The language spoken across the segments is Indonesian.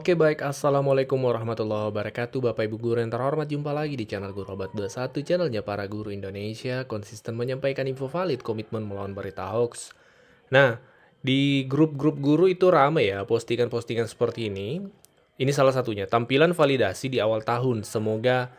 Oke baik, Assalamualaikum warahmatullahi wabarakatuh Bapak Ibu Guru yang terhormat, jumpa lagi di channel Guru Obat 21, channelnya para guru Indonesia, konsisten menyampaikan info valid, komitmen melawan berita hoax. Nah, di grup-grup guru itu rame ya postingan-postingan seperti ini. Ini salah satunya, tampilan validasi di awal tahun, semoga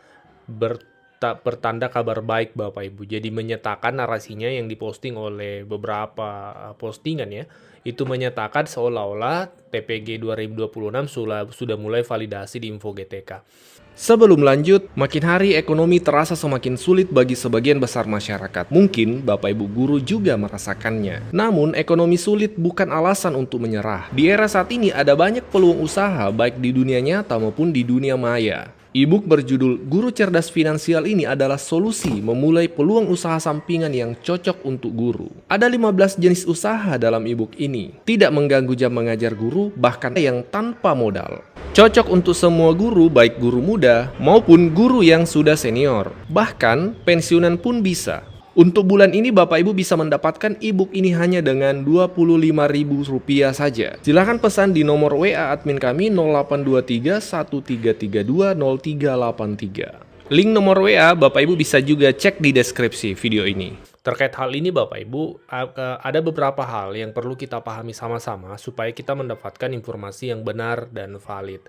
bertanda kabar baik Bapak Ibu. Jadi menyatakan narasinya yang diposting oleh beberapa postingan ya, itu menyatakan seolah-olah TPG 2026 sudah mulai validasi di Info GTK. Sebelum lanjut, makin hari ekonomi terasa semakin sulit bagi sebagian besar masyarakat. Mungkin Bapak Ibu guru juga merasakannya. Namun, ekonomi sulit bukan alasan untuk menyerah. Di era saat ini ada banyak peluang usaha baik di dunia nyata maupun di dunia maya. E-book berjudul Guru Cerdas Finansial ini adalah solusi memulai peluang usaha sampingan yang cocok untuk guru. Ada 15 jenis usaha dalam e-book ini. Tidak mengganggu jam mengajar guru, bahkan yang tanpa modal. Cocok untuk semua guru, baik guru muda maupun guru yang sudah senior. Bahkan pensiunan pun bisa. Untuk bulan ini Bapak Ibu bisa mendapatkan e-book ini hanya dengan Rp25.000 saja. Silahkan pesan di nomor WA admin kami 0823 1332 0383. Link nomor WA Bapak Ibu bisa juga cek di deskripsi video ini. Terkait hal ini Bapak Ibu, ada beberapa hal yang perlu kita pahami sama-sama supaya kita mendapatkan informasi yang benar dan valid.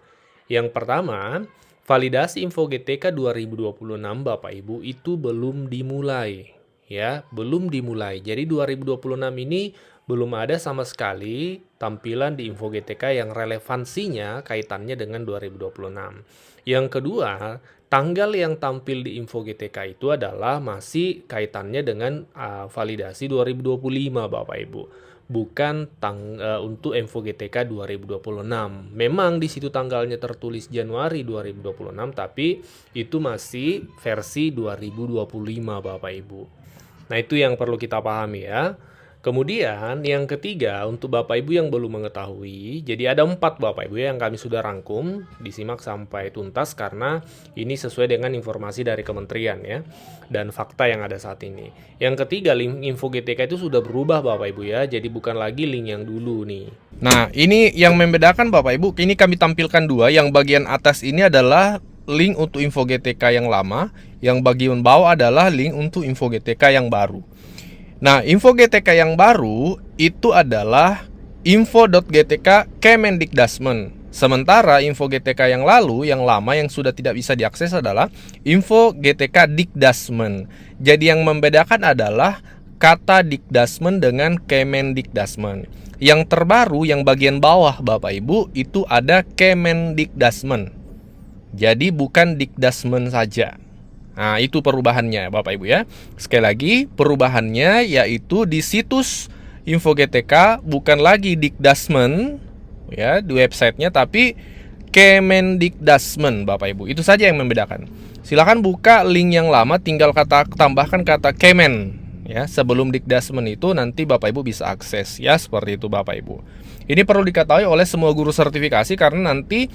Yang pertama, validasi Info GTK 2026 Bapak Ibu itu belum dimulai. Ya, belum dimulai. Jadi 2026 ini belum ada sama sekali tampilan di Info GTK yang relevansinya kaitannya dengan 2026. Yang kedua, tanggal yang tampil di Info GTK itu adalah masih kaitannya dengan validasi 2025 Bapak Ibu. Bukan untuk Info GTK 2026. Memang di situ tanggalnya tertulis Januari 2026, tapi itu masih versi 2025 Bapak Ibu. Nah, itu yang perlu kita pahami ya. Kemudian yang ketiga, untuk Bapak Ibu yang belum mengetahui, jadi ada 4 Bapak Ibu yang kami sudah rangkum, disimak sampai tuntas karena ini sesuai dengan informasi dari kementerian ya, dan fakta yang ada saat ini. Yang ketiga, link Info GTK itu sudah berubah Bapak Ibu ya, jadi bukan lagi link yang dulu nih. Nah, ini yang membedakan Bapak Ibu, ini kami tampilkan dua, yang bagian atas ini adalah link untuk Info GTK yang lama, yang bagian bawah adalah link untuk Info GTK yang baru. Nah, Info GTK yang baru itu adalah info.gtk Kemendikdasmen. Sementara Info GTK yang lalu, yang lama, yang sudah tidak bisa diakses adalah Info GTK Dikdasmen. Jadi yang membedakan adalah kata Dikdasmen dengan Kemendikdasmen. Yang terbaru, yang bagian bawah Bapak Ibu, itu ada Kemendikdasmen. Jadi bukan Dikdasmen saja. Nah, itu perubahannya Bapak Ibu ya. Sekali lagi, perubahannya yaitu di situs Info GTK bukan lagi Dikdasmen ya di websitenya, tapi Kemendikdasmen Bapak Ibu. Itu saja yang membedakan. Silakan buka link yang lama, tinggal tambahkan kata Kemen ya. Sebelum Dikdasmen itu nanti Bapak Ibu bisa akses ya, seperti itu Bapak Ibu. Ini perlu diketahui oleh semua guru sertifikasi karena nanti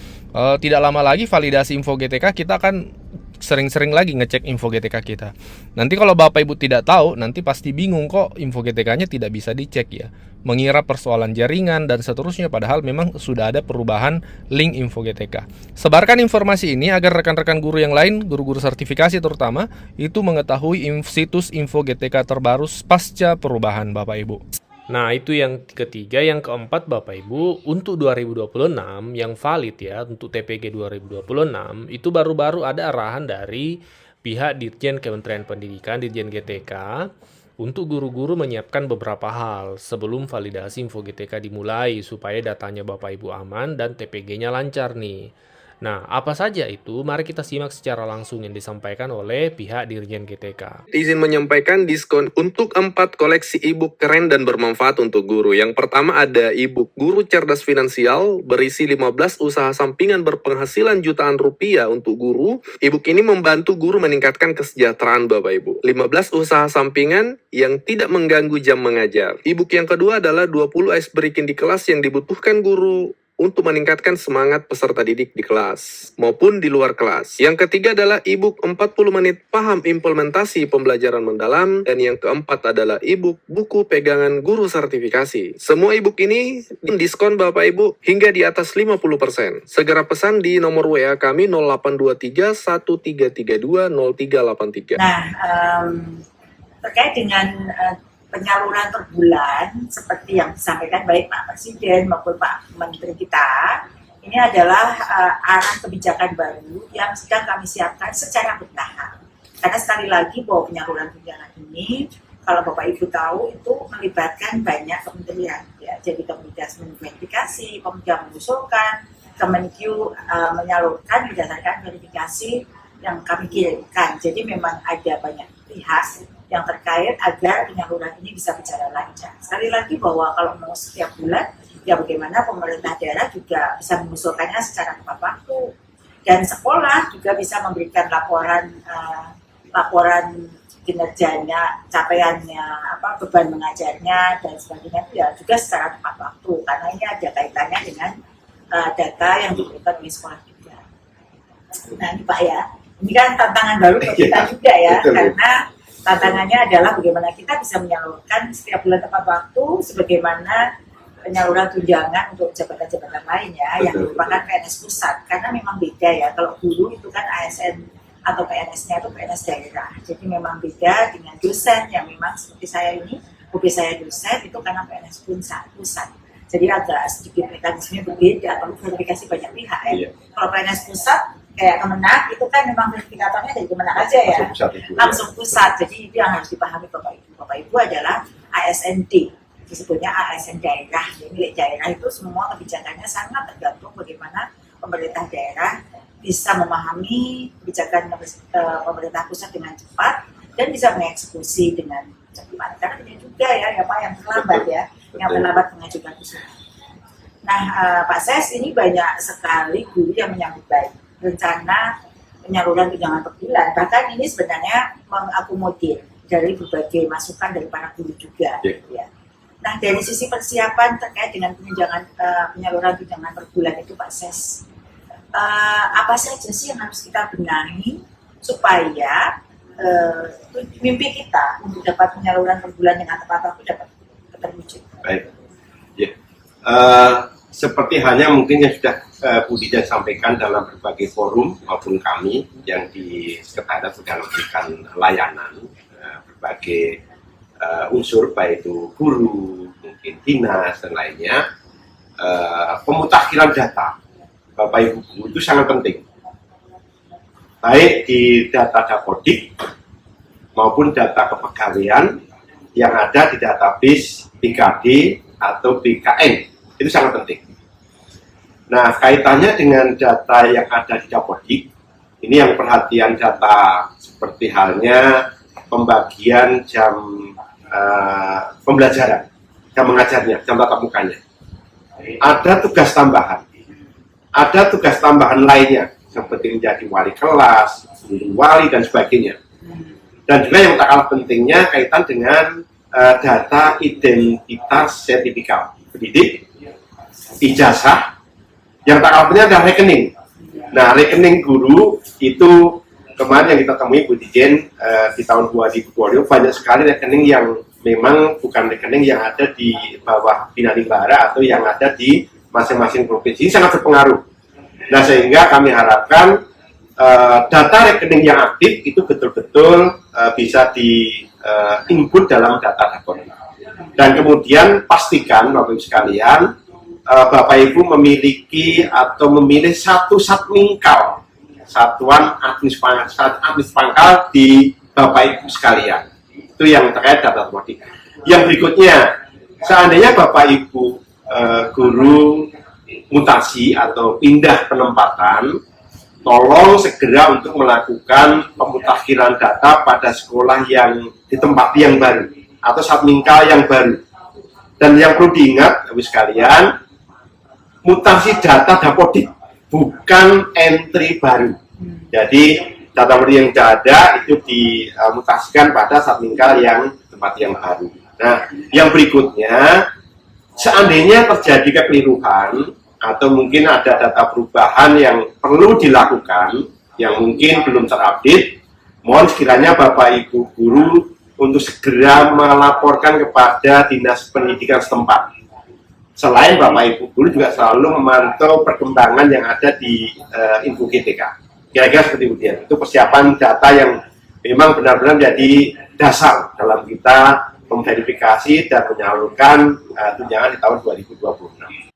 tidak lama lagi validasi Info GTK, kita akan sering-sering lagi ngecek Info GTK kita. Nanti kalau Bapak Ibu tidak tahu, nanti pasti bingung kok Info GTK-nya tidak bisa dicek ya. Mengira persoalan jaringan dan seterusnya, padahal memang sudah ada perubahan link Info GTK. Sebarkan informasi ini agar rekan-rekan guru yang lain, guru-guru sertifikasi terutama, itu mengetahui situs Info GTK terbaru pasca perubahan Bapak Ibu. Nah, itu yang ketiga. Yang keempat Bapak Ibu, untuk 2026 yang valid ya, untuk TPG 2026 itu baru-baru ada arahan dari pihak Dirjen Kementerian Pendidikan, Dirjen GTK, untuk guru-guru menyiapkan beberapa hal sebelum validasi Info GTK dimulai supaya datanya Bapak Ibu aman dan TPG-nya lancar nih. Nah, apa saja itu? Mari kita simak secara langsung yang disampaikan oleh pihak Dirjen GTK. Izin menyampaikan diskon untuk 4 koleksi e-book keren dan bermanfaat untuk guru. Yang pertama ada e-book Guru Cerdas Finansial berisi 15 usaha sampingan berpenghasilan jutaan rupiah untuk guru. E-book ini membantu guru meningkatkan kesejahteraan Bapak Ibu. 15 usaha sampingan yang tidak mengganggu jam mengajar. E-book yang kedua adalah 20 ice breaking di kelas yang dibutuhkan guru untuk meningkatkan semangat peserta didik di kelas maupun di luar kelas. Yang ketiga adalah e-book 40 menit paham implementasi pembelajaran mendalam, dan yang keempat adalah e-book buku pegangan guru sertifikasi. Semua e-book ini diskon Bapak Ibu hingga di atas 50%. Segera pesan di nomor WA kami 0823 1332 0383. Nah, terkait dengan penyaluran per bulan seperti yang disampaikan baik Pak Presiden maupun Pak Menteri kita, ini adalah arah kebijakan baru yang sedang kami siapkan secara bertahap. Karena sekali lagi bahwa penyaluran tunjangan ini, kalau Bapak Ibu tahu, itu melibatkan banyak kementerian, ya. Jadi Kementerian verifikasi, Kementerian mengusulkan, Kemenkyu menyalurkan berdasarkan verifikasi yang kami kirimkan. Jadi memang ada banyak pihak yang terkait agar penyaluran ini bisa berjalan lancar. Sekali lagi bahwa kalau mau setiap bulan, ya bagaimana pemerintah daerah juga bisa mengusulkannya secara tepat waktu. Dan sekolah juga bisa memberikan laporan kinerjanya, capaiannya, beban mengajarnya, dan sebagainya itu ya juga secara tepat waktu. Karena ini ada kaitannya dengan data yang diberikan oleh sekolah juga. Nah ini Pak ya, ini kan tantangan baru bagi kita juga ya, karena tantangannya adalah bagaimana kita bisa menyalurkan setiap bulan tepat waktu sebagaimana penyaluran tunjangan untuk jabatan-jabatan lain ya, yang merupakan PNS pusat. Karena memang beda ya, kalau guru itu kan ASN atau PNS-nya itu PNS daerah. Jadi memang beda dengan dosen yang memang seperti saya ini, hobi saya dosen itu karena PNS pusat. Jadi agak sedikit mekanisme berbeda, perlu verifikasi banyak pihak ya. Kalau PNS pusat kayak Kemenak itu kan memang verifikatornya dari Kemenak aja ya, langsung pusat. Jadi itu yang harus dipahami Bapak Ibu. Bapak Ibu adalah ASND, disebutnya ASN daerah. Jadi milik daerah itu semua kebijakannya sangat tergantung bagaimana pemerintah daerah bisa memahami kebijakan pemerintah pusat dengan cepat dan bisa mengeksekusi dengan cepat. Karena ini juga ya Pak yang terlambat ya, yang terlambat mengajukan usulan. Nah Pak Ses, ini banyak sekali guru yang menyambut baik rencana penyaluran tunjangan per bulan. Bahkan ini sebenarnya mengakomodir dari berbagai masukan dari para guru juga. Ya. Nah dari sisi persiapan terkait dengan penyaluran tunjangan per bulan itu Pak Ses, apa saja sih yang harus kita benahi supaya mimpi kita untuk dapat penyaluran per bulan dengan tepat waktu dapat terwujud? Baik, ya. Seperti halnya mungkin yang sudah Bu Dija sampaikan dalam berbagai forum maupun kami yang di Sekretariat sudah memberikan layanan berbagai unsur, baik itu guru, mungkin dinas dan lainnya. Pemutakhiran data Bapak Ibu guru itu sangat penting, baik di data Dapodik maupun data kepegawaian yang ada di database BKD atau BKN. Itu sangat penting. Nah, kaitannya dengan data yang ada di Dapodik, ini yang perhatian data seperti halnya pembagian jam pembelajaran, jam mengajarnya, jam tatap mukanya. Ada tugas tambahan lainnya, seperti menjadi wali kelas, guru wali, dan sebagainya. Dan juga yang tak kalah pentingnya kaitan dengan data identitas sertifikat pendidik, ijazah, yang tak kalah penting adalah rekening. Nah, rekening guru itu kemarin yang kita temui Bu Dijen di tahun 2020 banyak sekali rekening yang memang bukan rekening yang ada di bawah Bina Limbara atau yang ada di masing-masing provinsi. Ini sangat berpengaruh. Nah, sehingga kami harapkan data rekening yang aktif itu betul-betul bisa di input dalam data Dapodik. Dan kemudian pastikan Bapak Ibu sekalian, Bapak Ibu memiliki atau memilih satu satmingkal, satuan administrasi pangkal di Bapak Ibu sekalian. Itu yang terkait data Dapodik. Yang berikutnya, seandainya Bapak Ibu guru mutasi atau pindah penempatan, tolong segera untuk melakukan pemutakhiran data pada sekolah yang ditempati yang baru atau satmingkal yang baru. Dan yang perlu diingat, Bapak sekalian, mutasi data Dapodik bukan entry baru. Jadi data yang sudah ada itu dimutasikan pada satmingkal yang tempat yang baru. Nah, yang berikutnya, seandainya terjadi kekeliruan atau mungkin ada data perubahan yang perlu dilakukan yang mungkin belum terupdate, mohon sekiranya Bapak Ibu guru untuk segera melaporkan kepada Dinas Pendidikan setempat. Selain Bapak Ibu guru juga selalu memantau perkembangan yang ada di Info GTK. Kira-kira seperti itu ya. Itu persiapan data yang memang benar-benar menjadi dasar dalam kita memverifikasi dan menyalurkan tunjangan di tahun 2026.